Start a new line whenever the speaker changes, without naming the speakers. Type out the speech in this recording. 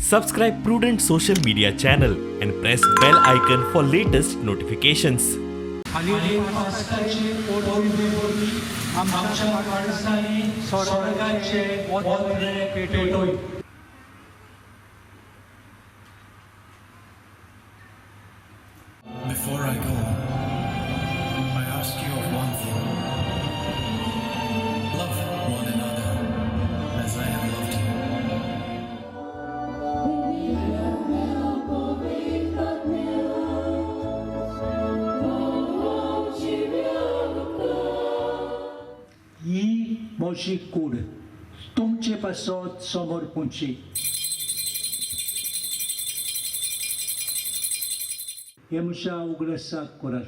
Subscribe Prudent social media channel and press bell icon for latest notifications.
पास्ताचे पोटभोरी आमच्या माणसाने स्वर्गाचे वोत्रे पेटोय.
Before I go, I ask you of one thing. Love one another as I have loved you.
ही मोशी कूड तुमचे पासत समोर पुंची. हे मुशा उगडसा कोरार.